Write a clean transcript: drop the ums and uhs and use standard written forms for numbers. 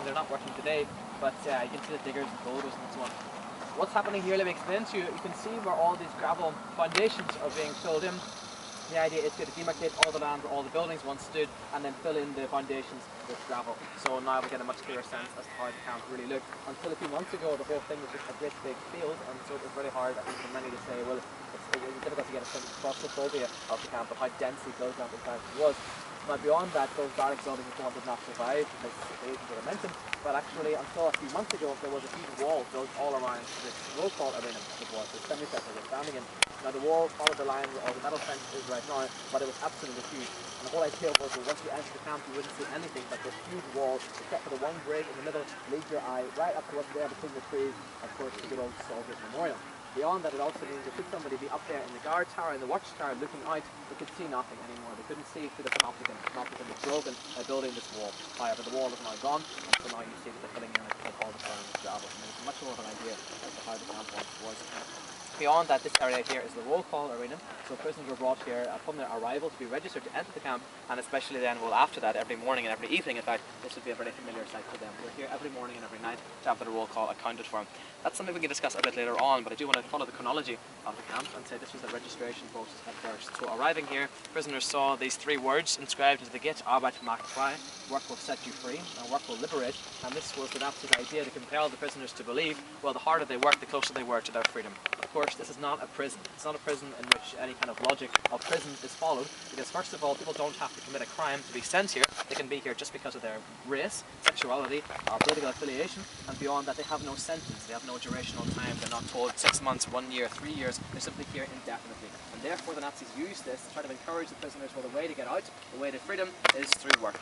they're not working today, but you can see the diggers and boulders and so on. What's happening here, let me explain to you. You can see where all these gravel foundations are being filled in. The idea is to demarcate all the land where all the buildings once stood and then fill in the foundations with gravel. So now we get a much clearer sense as to how the camp really looked. Until a few months ago, the whole thing was just a great big field, and so it was very hard, I think, for many to say, well, it was difficult to get a sense of claustrophobia of the camp, of how densely built up the camp was. Now beyond that, those barracks buildings did not survive because the reasons that I mentioned, but actually until a few months ago there was a huge wall built all around this roll call arena that was the semicircle we're standing in. Now the wall followed the line where all the metal fence is right now, but it was absolutely huge. And the whole idea was that once you enter the camp you wouldn't see anything but this huge wall, except for the one brig in the middle, leads your eye right up to what's there between the trees, of course the good old soldier memorial. Beyond that, it also means that should somebody be up there in the guard tower, in the watchtower, looking out, they could see nothing anymore. They couldn't see through the panopticon. The panopticon was broken by building this wall. However, the wall is now gone, and so now you see that they're filling in with all the ground with gravel. And there's much more of an idea as to how the camp was. Beyond that, this area here is the roll call arena. So prisoners were brought here upon their arrival to be registered to enter the camp, and especially then, well, after that, every morning and every evening, in fact, this would be a very familiar sight to them. We're here every morning and every night to have the roll call accounted for. That's something we can discuss a bit later on, but I do want to follow the chronology of the camp and say this was the registration process at first. So arriving here, prisoners saw these three words inscribed into the gate: Arbeit macht frei, work will set you free, and work will liberate. And this was the Nazis' idea to compel the prisoners to believe, well, the harder they worked, the closer they were to their freedom. Of course, this is not a prison. It's not a prison in which any kind of logic of prison is followed, because first of all, people don't have to commit a crime to be sent here. They can be here just because of their race, sexuality, or political affiliation, and beyond that they have no sentence, they have no durational time. They're not told 6 months, 1 year, 3 years. They're simply here indefinitely. And therefore the Nazis used this to try to encourage the prisoners, well, the way to get out, the way to freedom is through work.